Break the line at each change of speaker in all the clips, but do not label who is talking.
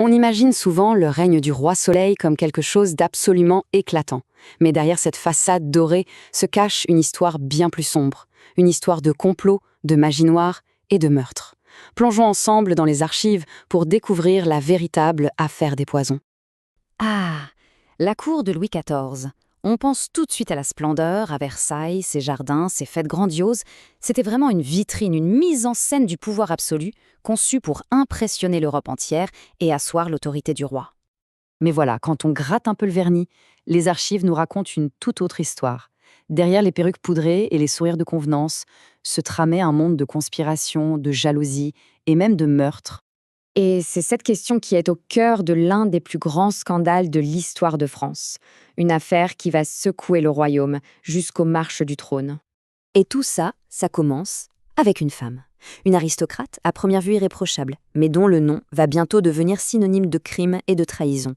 On imagine souvent le règne du roi Soleil comme quelque chose d'absolument éclatant. Mais derrière cette façade dorée se cache une histoire bien plus sombre. Une histoire de complot, de magie noire et de meurtre. Plongeons ensemble dans les archives pour découvrir la véritable affaire des poisons. Ah, la cour de Louis XIV. On pense tout de suite à la splendeur, à Versailles, ses jardins, ses fêtes grandioses. C'était vraiment une vitrine, une mise en scène du pouvoir absolu, conçue pour impressionner l'Europe entière et asseoir l'autorité du roi. Mais voilà, quand on gratte un peu le vernis, les archives nous racontent une toute autre histoire. Derrière les perruques poudrées et les sourires de convenance, se tramait un monde de conspiration, de jalousie et même de meurtre. Et c'est cette question qui est au cœur de l'un des plus grands scandales de l'histoire de France. Une affaire qui va secouer le royaume jusqu'aux marches du trône. Et tout ça, ça commence avec une femme. Une aristocrate à première vue irréprochable, mais dont le nom va bientôt devenir synonyme de crime et de trahison.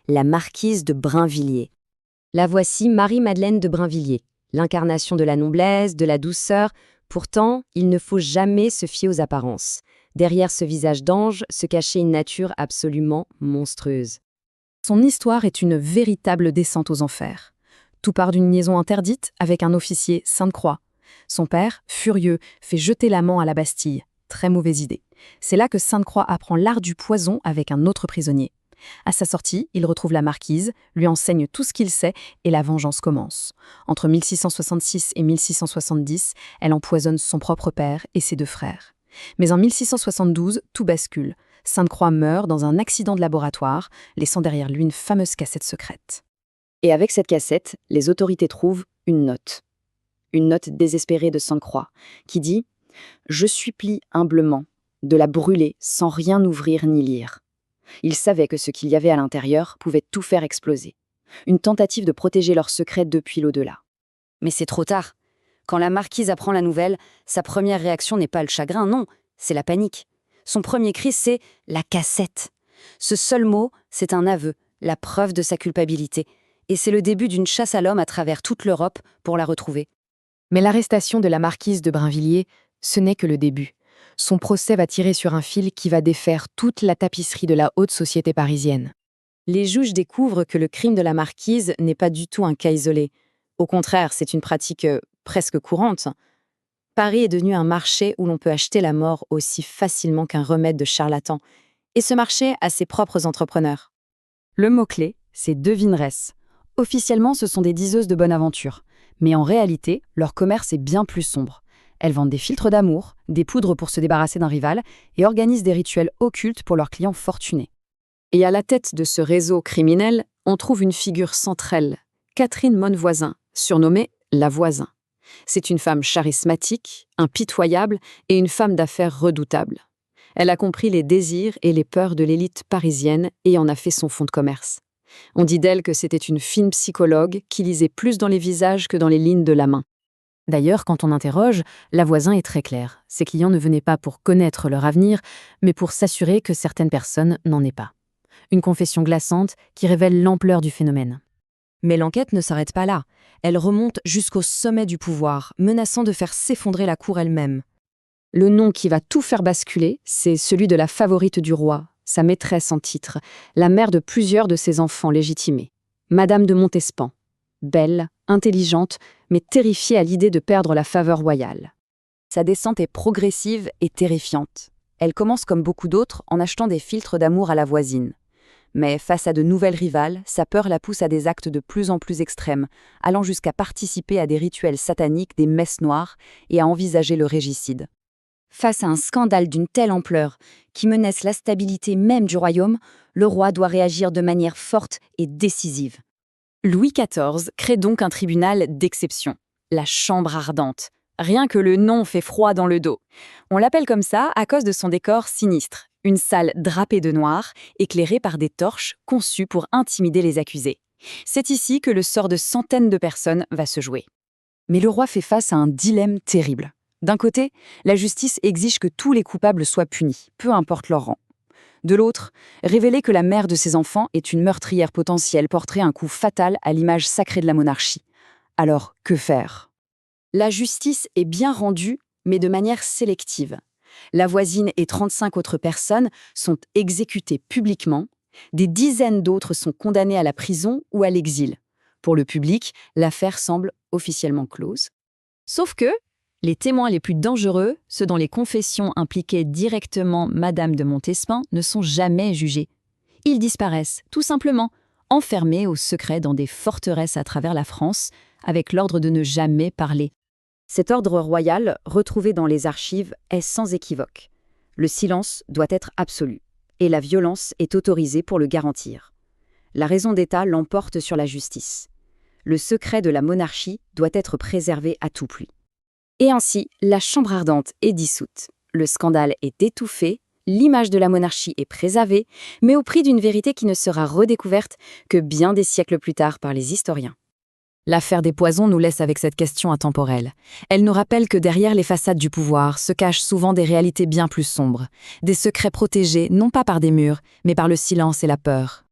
La marquise de Brinvilliers. La voici Marie-Madeleine de Brinvilliers, l'incarnation de la noblesse, de la douceur. Pourtant, il ne faut jamais se fier aux apparences. Derrière ce visage d'ange se cachait une nature absolument monstrueuse. Son histoire est une véritable descente aux enfers. Tout part d'une liaison interdite avec un officier Sainte-Croix. Son père, furieux, fait jeter l'amant à la Bastille. Très mauvaise idée. C'est là que Sainte-Croix apprend l'art du poison avec un autre prisonnier. À sa sortie, il retrouve la marquise, lui enseigne tout ce qu'il sait et la vengeance commence. Entre 1666 et 1670, elle empoisonne son propre père et ses deux frères. Mais en 1672, tout bascule. Sainte-Croix meurt dans un accident de laboratoire, laissant derrière lui une fameuse cassette secrète. Et avec cette cassette, les autorités trouvent une note. Une note désespérée de Sainte-Croix, qui dit « Je supplie humblement de la brûler sans rien ouvrir ni lire ». Ils savaient que ce qu'il y avait à l'intérieur pouvait tout faire exploser. Une tentative de protéger leur secret depuis l'au-delà. Mais c'est trop tard. Quand la marquise apprend la nouvelle, sa première réaction n'est pas le chagrin, non, c'est la panique. Son premier cri, c'est « la cassette ». Ce seul mot, c'est un aveu, la preuve de sa culpabilité. Et c'est le début d'une chasse à l'homme à travers toute l'Europe pour la retrouver. Mais l'arrestation de la marquise de Brinvilliers, ce n'est que le début. Son procès va tirer sur un fil qui va défaire toute la tapisserie de la haute société parisienne. Les juges découvrent que le crime de la marquise n'est pas du tout un cas isolé. Au contraire, c'est une pratique presque courante. Paris est devenu un marché où l'on peut acheter la mort aussi facilement qu'un remède de charlatan. Et ce marché a ses propres entrepreneurs. Le mot-clé, c'est devineresses. Officiellement, ce sont des diseuses de bonne aventure. Mais en réalité, leur commerce est bien plus sombre. Elles vendent des filtres d'amour, des poudres pour se débarrasser d'un rival et organisent des rituels occultes pour leurs clients fortunés. Et à la tête de ce réseau criminel, on trouve une figure centrale, Catherine Monvoisin, surnommée la Voisin. C'est une femme charismatique, impitoyable et une femme d'affaires redoutable. Elle a compris les désirs et les peurs de l'élite parisienne et en a fait son fonds de commerce. On dit d'elle que c'était une fine psychologue qui lisait plus dans les visages que dans les lignes de la main. D'ailleurs, quand on interroge, la Voisin est très claire. Ses clients ne venaient pas pour connaître leur avenir, mais pour s'assurer que certaines personnes n'en aient pas. Une confession glaçante qui révèle l'ampleur du phénomène. Mais l'enquête ne s'arrête pas là. Elle remonte jusqu'au sommet du pouvoir, menaçant de faire s'effondrer la cour elle-même. Le nom qui va tout faire basculer, c'est celui de la favorite du roi, sa maîtresse en titre, la mère de plusieurs de ses enfants légitimés. Madame de Montespan. Belle, intelligente, mais terrifiée à l'idée de perdre la faveur royale. Sa descente est progressive et terrifiante. Elle commence comme beaucoup d'autres en achetant des filtres d'amour à la voisine. Mais face à de nouvelles rivales, sa peur la pousse à des actes de plus en plus extrêmes, allant jusqu'à participer à des rituels sataniques, des messes noires et à envisager le régicide. Face à un scandale d'une telle ampleur, qui menace la stabilité même du royaume, le roi doit réagir de manière forte et décisive. Louis XIV crée donc un tribunal d'exception, la Chambre ardente. Rien que le nom fait froid dans le dos. On l'appelle comme ça à cause de son décor sinistre, une salle drapée de noir, éclairée par des torches conçues pour intimider les accusés. C'est ici que le sort de centaines de personnes va se jouer. Mais le roi fait face à un dilemme terrible. D'un côté, la justice exige que tous les coupables soient punis, peu importe leur rang. De l'autre, révéler que la mère de ses enfants est une meurtrière potentielle porterait un coup fatal à l'image sacrée de la monarchie. Alors, que faire ? La justice est bien rendue, mais de manière sélective. La voisine et 35 autres personnes sont exécutées publiquement. Des dizaines d'autres sont condamnées à la prison ou à l'exil. Pour le public, l'affaire semble officiellement close.
Sauf que les témoins les plus dangereux, ceux dont les confessions impliquaient directement Madame de Montespan, ne sont jamais jugés. Ils disparaissent, tout simplement, enfermés au secret dans des forteresses à travers la France, avec l'ordre de ne jamais parler.
Cet ordre royal, retrouvé dans les archives, est sans équivoque. Le silence doit être absolu, et la violence est autorisée pour le garantir. La raison d'État l'emporte sur la justice. Le secret de la monarchie doit être préservé à tout prix. Et ainsi, la Chambre ardente est dissoute. Le scandale est étouffé, l'image de la monarchie est préservée, mais au prix d'une vérité qui ne sera redécouverte que bien des siècles plus tard par les historiens.
L'affaire des poisons nous laisse avec cette question intemporelle. Elle nous rappelle que derrière les façades du pouvoir se cachent souvent des réalités bien plus sombres, des secrets protégés non pas par des murs, mais par le silence et la peur.